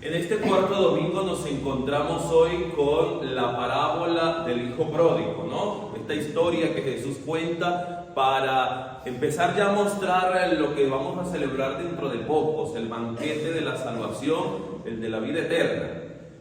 En este cuarto domingo nos encontramos hoy con la parábola del hijo pródigo, ¿no? Esta historia que Jesús cuenta para empezar ya a mostrar lo que vamos a celebrar dentro de pocos, el banquete de la salvación, el de la vida eterna.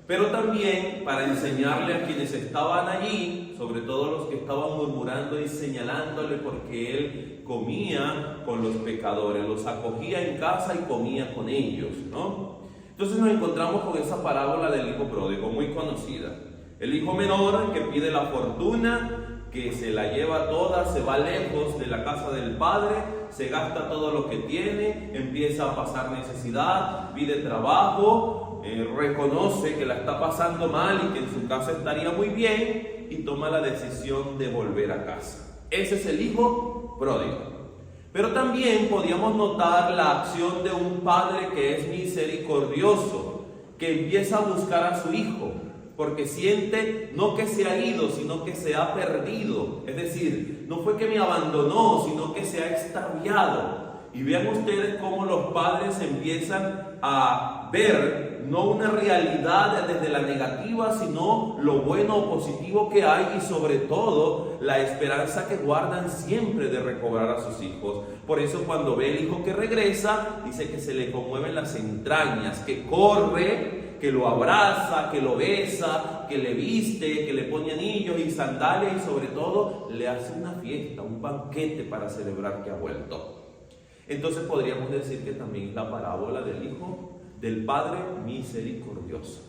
Pero también para enseñarle a quienes estaban allí, sobre todo los que estaban murmurando y señalándole porque él comía con los pecadores, los acogía en casa y comía con ellos, ¿no? Entonces nos encontramos con esa parábola del hijo pródigo, muy conocida. El hijo menor que pide la fortuna, que se la lleva toda, se va lejos de la casa del padre, se gasta todo lo que tiene, empieza a pasar necesidad, pide trabajo, reconoce que la está pasando mal y que en su casa estaría muy bien y toma la decisión de volver a casa. Ese es el hijo pródigo. Pero también podíamos notar la acción de un padre que es misericordioso, que empieza a buscar a su hijo, porque siente no que se ha ido, sino que se ha perdido. Es decir, no fue que me abandonó, sino que se ha extraviado. Y vean ustedes cómo los padres empiezan a ver no una realidad desde la negativa, sino lo bueno o positivo que hay y sobre todo la esperanza que guardan siempre de recobrar a sus hijos. Por eso cuando ve el hijo que regresa, dice que se le conmueven las entrañas, que corre, que lo abraza, que lo besa, que le viste, que le pone anillos y sandalias y sobre todo le hace una fiesta, un banquete para celebrar que ha vuelto. Entonces podríamos decir que también es la parábola del hijo del padre misericordioso.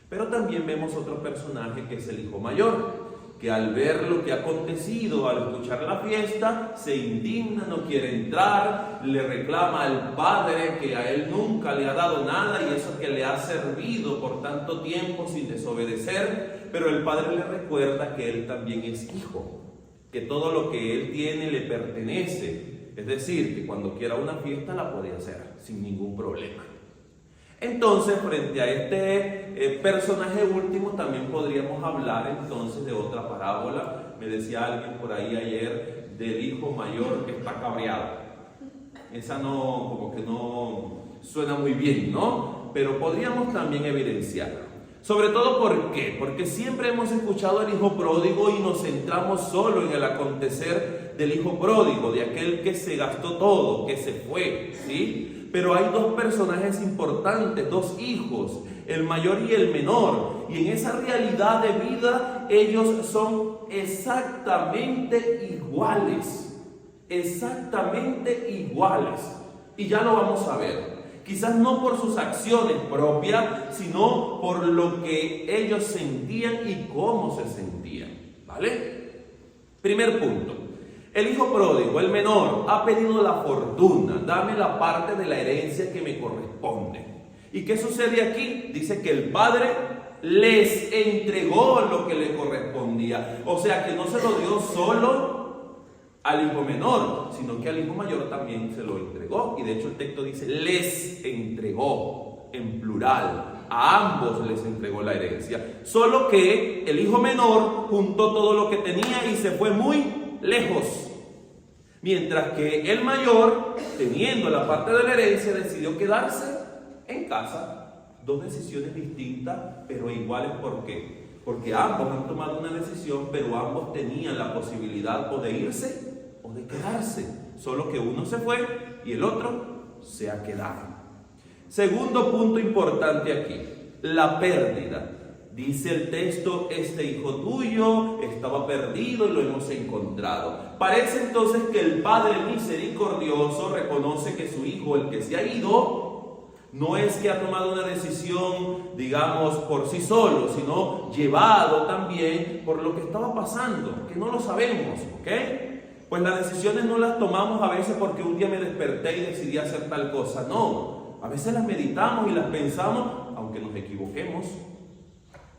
Pero también vemos otro personaje que es el hijo mayor, que al ver lo que ha acontecido, al escuchar la fiesta, se indigna, no quiere entrar, le reclama al padre que a él nunca le ha dado nada y eso que le ha servido por tanto tiempo sin desobedecer, pero el padre le recuerda que él también es hijo, que todo lo que él tiene le pertenece. Es decir, que cuando quiera una fiesta la puede hacer sin ningún problema. Entonces, frente a este personaje último, también podríamos hablar entonces de otra parábola. Me decía alguien por ahí ayer del hijo mayor que está cabreado. Esa no, como que no suena muy bien, ¿no? Pero podríamos también evidenciarlo. Sobre todo, ¿por qué? Porque siempre hemos escuchado al hijo pródigo y nos centramos solo en el acontecer del hijo pródigo, de aquel que se gastó todo, que se fue, ¿sí? Pero hay dos personajes importantes, dos hijos, el mayor y el menor, y en esa realidad de vida ellos son exactamente iguales, y ya lo vamos a ver. Quizás no por sus acciones propias, sino por lo que ellos sentían y cómo se sentían, ¿vale? Primer punto. El hijo pródigo, el menor, ha pedido la fortuna. Dame la parte de la herencia que me corresponde. ¿Y qué sucede aquí? Dice que el padre les entregó lo que le correspondía. O sea que no se lo dio solo al hijo menor, sino que al hijo mayor también se lo entregó. Y de hecho el texto dice, les entregó, en plural. A ambos les entregó la herencia. Solo que el hijo menor juntó todo lo que tenía y se fue muy lejos. Mientras que el mayor, teniendo la parte de la herencia, decidió quedarse en casa. Dos decisiones distintas, pero iguales. ¿Por qué? Porque ambos han tomado una decisión, pero ambos tenían la posibilidad o de irse o de quedarse. Solo que uno se fue y el otro se ha quedado. Segundo punto importante aquí, la pérdida. Dice el texto, este hijo tuyo estaba perdido y lo hemos encontrado. Parece entonces que el Padre misericordioso reconoce que su hijo, el que se ha ido, no es que ha tomado una decisión, digamos, por sí solo, sino llevado también por lo que estaba pasando, que no lo sabemos, ¿ok? Pues las decisiones no las tomamos a veces porque un día me desperté y decidí hacer tal cosa. No, a veces las meditamos y las pensamos, aunque nos equivoquemos.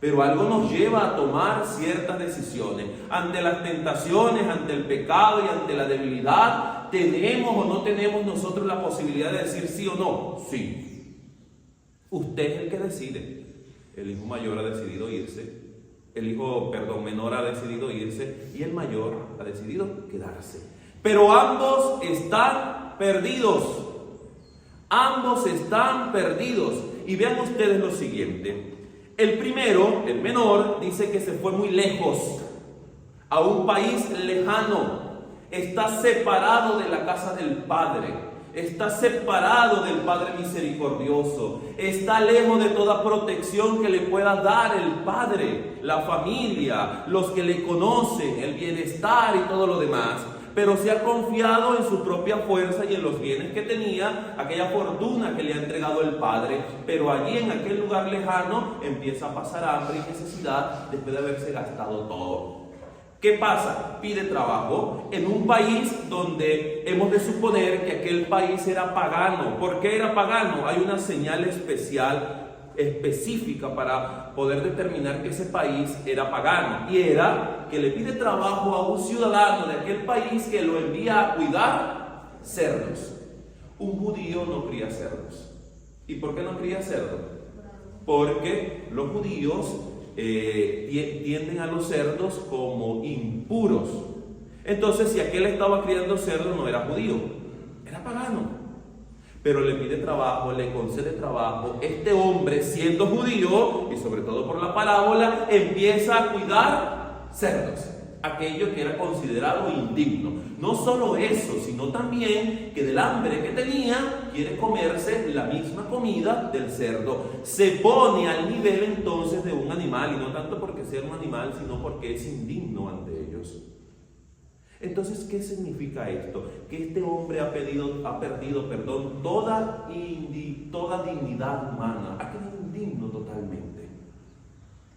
Pero algo nos lleva a tomar ciertas decisiones. Ante las tentaciones, ante el pecado y ante la debilidad, ¿tenemos o no tenemos nosotros la posibilidad de decir sí o no? Sí. Usted es el que decide. El hijo mayor ha decidido irse. menor ha decidido irse y el mayor ha decidido quedarse. Pero ambos están perdidos. Ambos están perdidos. Y vean ustedes lo siguiente. El primero, el menor, dice que se fue muy lejos, a un país lejano. Está separado de la casa del Padre. Está separado del Padre misericordioso. Está lejos de toda protección que le pueda dar el Padre, la familia, los que le conocen, el bienestar y todo lo demás. Pero se ha confiado en su propia fuerza y en los bienes que tenía, aquella fortuna que le ha entregado el Padre. Pero allí en aquel lugar lejano empieza a pasar hambre y necesidad después de haberse gastado todo. ¿Qué pasa? Pide trabajo en un país donde hemos de suponer que aquel país era pagano. ¿Por qué era pagano? Hay una señal específica para poder determinar que ese país era pagano. Y era que le pide trabajo a un ciudadano de aquel país que lo envía a cuidar cerdos. Un judío no cría cerdos. ¿Y por qué no cría cerdos? Porque los judíos tienden a los cerdos como impuros. Entonces, si aquel estaba criando cerdos, no era judío, era pagano. Pero le pide trabajo, le concede trabajo. Este hombre, siendo judío, y sobre todo por la parábola, empieza a cuidar cerdos, aquello que era considerado indigno. No solo eso, sino también que del hambre que tenía, quiere comerse la misma comida del cerdo. Se pone al nivel entonces de un animal, y no tanto porque sea un animal, sino porque es indigno ante ellos. Entonces, ¿qué significa esto? Que este hombre ha perdido toda dignidad humana. Ha quedado indigno totalmente.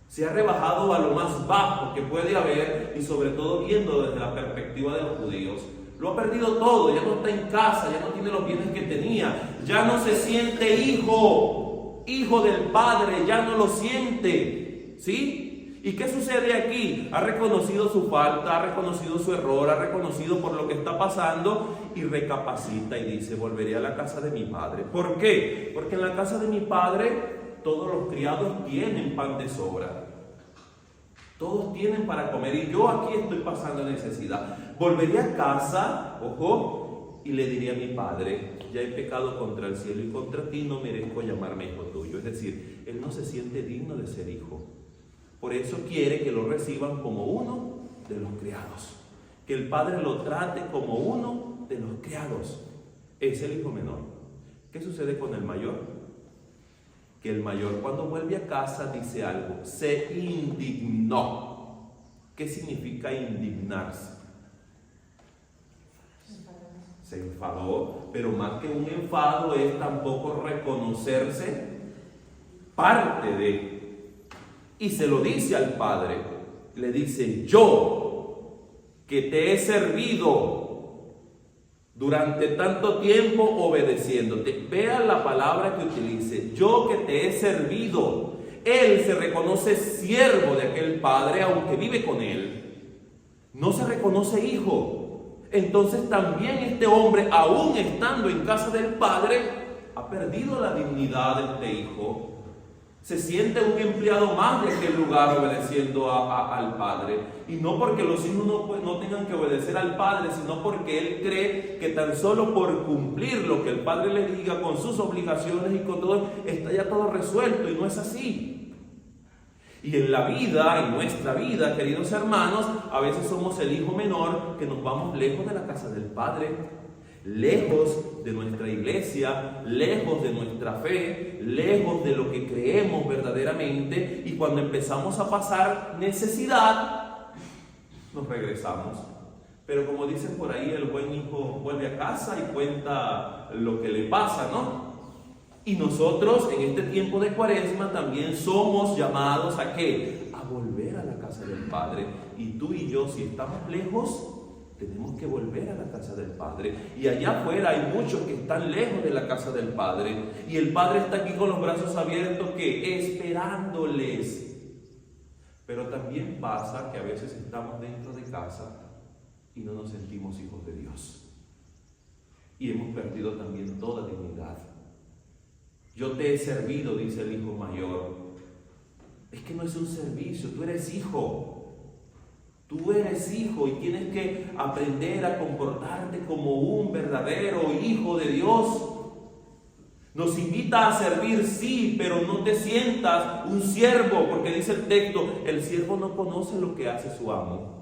Se ha rebajado a lo más bajo que puede haber, y sobre todo viendo desde la perspectiva de los judíos. Lo ha perdido todo, ya no está en casa, ya no tiene los bienes que tenía, ya no se siente hijo del Padre, ya no lo siente, ¿sí? ¿Y qué sucede aquí? Ha reconocido su falta, ha reconocido su error, ha reconocido por lo que está pasando y recapacita y dice: volveré a la casa de mi padre. ¿Por qué? Porque en la casa de mi padre todos los criados tienen pan de sobra. Todos tienen para comer y yo aquí estoy pasando necesidad. Volveré a casa, ojo, y le diré a mi padre: ya he pecado contra el cielo y contra ti, no merezco llamarme hijo tuyo. Es decir, él no se siente digno de ser hijo. Por eso quiere que lo reciban como uno de los criados. Que el padre lo trate como uno de los criados. Es el hijo menor. ¿Qué sucede con el mayor? Que el mayor, cuando vuelve a casa, dice algo: se indignó. ¿Qué significa indignarse? Se enfadó, pero más que un enfado es tampoco reconocerse parte de. Y se lo dice al padre, le dice: yo, que te he servido durante tanto tiempo obedeciéndote. Vean la palabra que utilice: yo que te he servido. Él se reconoce siervo de aquel padre, aunque vive con él. No se reconoce hijo. Entonces también este hombre, aún estando en casa del padre, ha perdido la dignidad de este hijo. Se siente un empleado más de aquel lugar obedeciendo al padre. Y no porque los hijos no tengan que obedecer al padre, sino porque él cree que tan solo por cumplir lo que el padre le diga con sus obligaciones y con todo, está ya todo resuelto, y no es así. Y en la vida, en nuestra vida, queridos hermanos, a veces somos el hijo menor que nos vamos lejos de la casa del padre. Lejos de nuestra iglesia, lejos de nuestra fe, lejos de lo que creemos verdaderamente, y cuando empezamos a pasar necesidad, nos regresamos. Pero como dicen por ahí, el buen hijo vuelve a casa y cuenta lo que le pasa, ¿no? Y nosotros en este tiempo de Cuaresma también somos llamados ¿a qué? A volver a la casa del Padre. Y tú y yo, si estamos lejos, tenemos que volver a la casa del Padre. Y allá afuera hay muchos que están lejos de la casa del Padre. Y el Padre está aquí con los brazos abiertos, ¿qué? Esperándoles. Pero también pasa que a veces estamos dentro de casa y no nos sentimos hijos de Dios. Y hemos perdido también toda dignidad. Yo te he servido, dice el hijo mayor. Es que no es un servicio, tú eres hijo. Tú eres hijo y tienes que aprender a comportarte como un verdadero hijo de Dios. Nos invita a servir, sí, pero no te sientas un siervo, porque dice el texto, el siervo no conoce lo que hace su amo.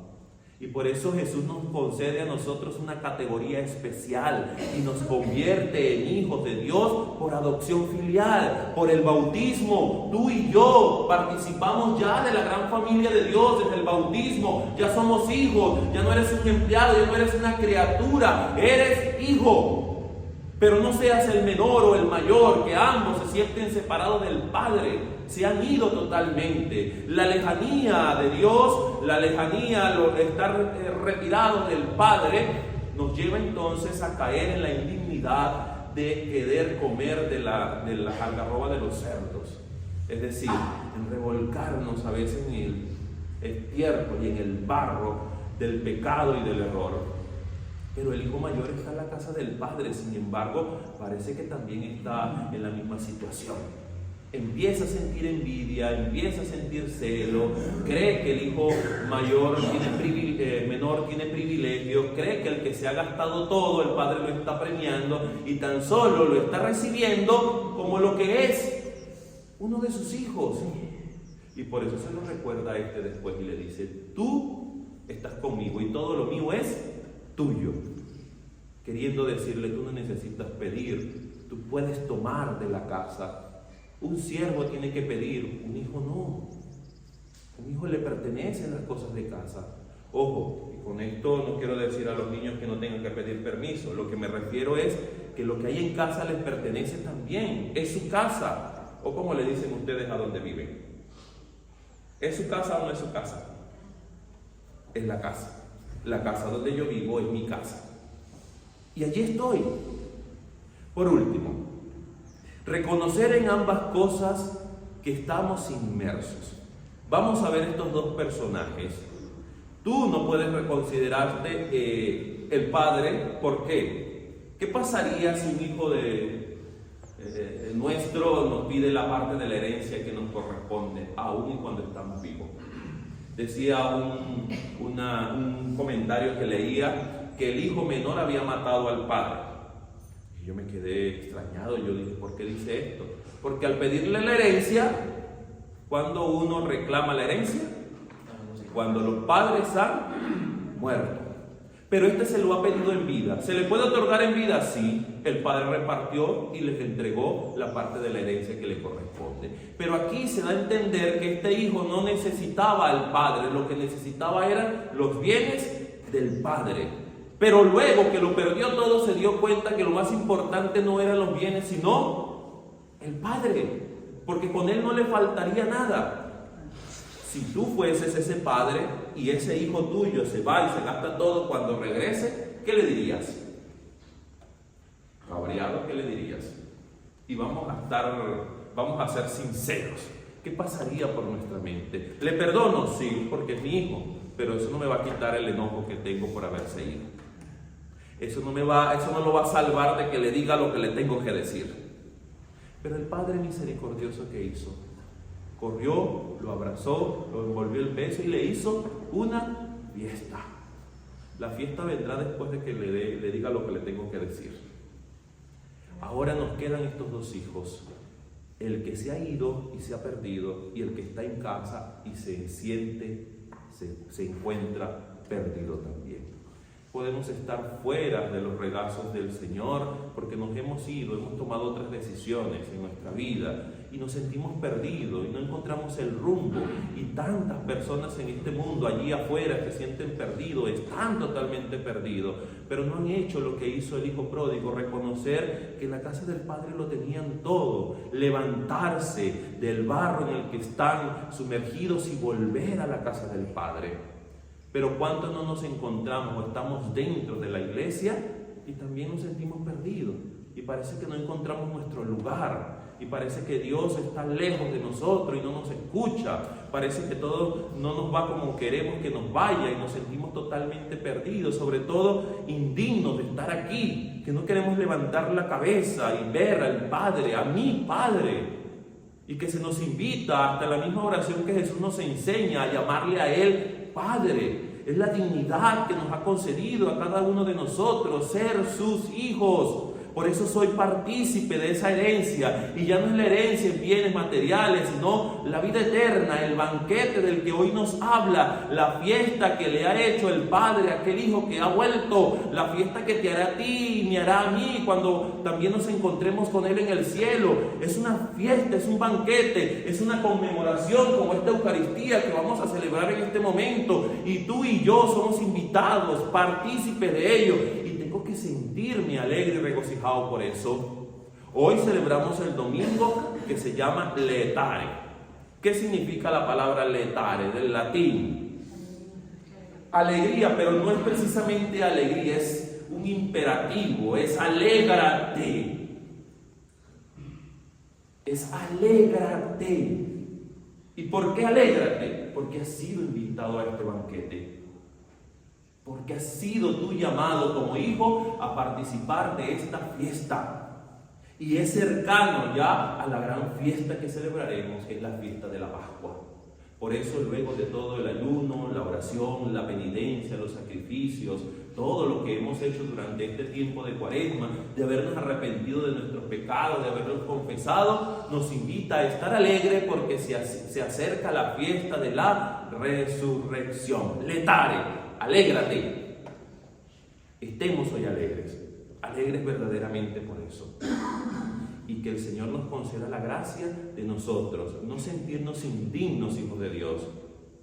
Y por eso Jesús nos concede a nosotros una categoría especial y nos convierte en hijos de Dios por adopción filial, por el bautismo. Tú y yo participamos ya de la gran familia de Dios desde el bautismo. Ya somos hijos, ya no eres un empleado, ya no eres una criatura, eres hijo. Pero no seas el menor o el mayor, que ambos se sienten separados del Padre, se han ido totalmente. La lejanía de Dios, la lejanía, estar retirado del Padre, nos lleva entonces a caer en la indignidad de querer comer de la algarroba de los cerdos. Es decir, en revolcarnos a veces en el estiércol y en el barro del pecado y del error. Pero el hijo mayor está en la casa del padre, sin embargo, parece que también está en la misma situación. Empieza a sentir envidia, empieza a sentir celo, cree que el hijo menor tiene privilegios, cree que el que se ha gastado todo, el padre lo está premiando y tan solo lo está recibiendo como lo que es uno de sus hijos. Y por eso se lo recuerda a este después y le dice, tú estás conmigo y todo lo mío es tuyo, queriendo decirle, tú no necesitas pedir, tú puedes tomar de la casa. Un siervo tiene que pedir, un hijo no. Un hijo le pertenecen las cosas de casa. Ojo, y con esto no quiero decir a los niños que no tengan que pedir permiso, lo que me refiero es que lo que hay en casa les pertenece también, es su casa, o como le dicen ustedes a donde viven. ¿Es su casa o no es su casa? Es la casa. La casa donde yo vivo es mi casa. Y allí estoy. Por último, reconocer en ambas cosas que estamos inmersos. Vamos a ver estos dos personajes. Tú no puedes considerarte el padre. ¿Por qué? ¿Qué pasaría si un hijo nuestro nos pide la parte de la herencia que nos corresponde, aún y cuando estamos vivos? Decía un comentario que leía que el hijo menor había matado al padre. Y yo me quedé extrañado, yo dije, ¿por qué dice esto? Porque al pedirle la herencia, ¿cuándo uno reclama la herencia? Cuando los padres han muerto. Pero este se lo ha pedido en vida. ¿Se le puede otorgar en vida? Sí. El padre repartió y les entregó la parte de la herencia que le corresponde. Pero aquí se da a entender que este hijo no necesitaba al padre, lo que necesitaba eran los bienes del padre. Pero luego que lo perdió todo, se dio cuenta que lo más importante no eran los bienes, sino el padre, porque con él no le faltaría nada. Si tú fueses ese padre y ese hijo tuyo se va y se gasta todo, cuando regrese, ¿qué le dirías? Cabreado, ¿qué le dirías? Y vamos a ser sinceros. ¿Qué pasaría por nuestra mente? ¿Le perdono? Sí, porque es mi hijo, pero eso no me va a quitar el enojo que tengo por haberse ido. Eso no lo va a salvar de que le diga lo que le tengo que decir. Pero el Padre misericordioso, ¿qué hizo? Corrió, lo abrazó, lo envolvió el pecho y le hizo una fiesta. La fiesta vendrá después de que le diga lo que le tengo que decir. Ahora nos quedan estos dos hijos, el que se ha ido y se ha perdido, y el que está en casa y se encuentra perdido también. Podemos estar fuera de los regazos del Señor porque nos hemos ido, hemos tomado otras decisiones en nuestra vida y nos sentimos perdidos y no encontramos el rumbo. Y tantas personas en este mundo allí afuera se sienten perdidos, están totalmente perdidos, pero no han hecho lo que hizo el hijo pródigo, reconocer que en la casa del Padre lo tenían todo, levantarse del barro en el que están sumergidos y volver a la casa del Padre. Pero ¿cuántos no nos encontramos o estamos dentro de la iglesia y también nos sentimos perdidos? Y parece que no encontramos nuestro lugar. Y parece que Dios está lejos de nosotros y no nos escucha. Parece que todo no nos va como queremos que nos vaya y nos sentimos totalmente perdidos. Sobre todo indignos de estar aquí. Que no queremos levantar la cabeza y ver al Padre, a mi Padre. Y que se nos invita hasta la misma oración que Jesús nos enseña a llamarle a Él Padre. Es la dignidad que nos ha concedido a cada uno de nosotros ser sus hijos. Por eso soy partícipe de esa herencia. Y ya no es la herencia en bienes materiales, sino la vida eterna, el banquete del que hoy nos habla, la fiesta que le ha hecho el Padre a aquel Hijo que ha vuelto, la fiesta que te hará a ti y me hará a mí cuando también nos encontremos con Él en el cielo. Es una fiesta, es un banquete, es una conmemoración como esta Eucaristía que vamos a celebrar en este momento. Y tú y yo somos invitados, partícipes de ello. Y tengo que sentirme alegre y regocijado por eso. Hoy celebramos el domingo que se llama Laetare. ¿Qué significa la palabra Laetare? Del latín. Alegría, pero no es precisamente alegría, es un imperativo, es alégrate. Es alégrate. ¿Y por qué alégrate? Porque has sido invitado a este banquete. Porque has sido tú llamado como hijo a participar de esta fiesta. Y es cercano ya a la gran fiesta que celebraremos, que es la fiesta de la Pascua. Por eso luego de todo el ayuno, la oración, la penitencia, los sacrificios, todo lo que hemos hecho durante este tiempo de Cuaresma, de habernos arrepentido de nuestros pecados, de haberlos confesado, nos invita a estar alegres porque se acerca la fiesta de la resurrección. Laetare, alégrate. Estemos hoy alegres, alegres verdaderamente por eso. Y que el Señor nos conceda la gracia de nosotros no sentirnos indignos hijos de Dios,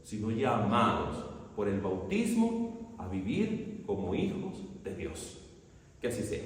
sino llamados por el bautismo a vivir como hijos de Dios. Que así sea.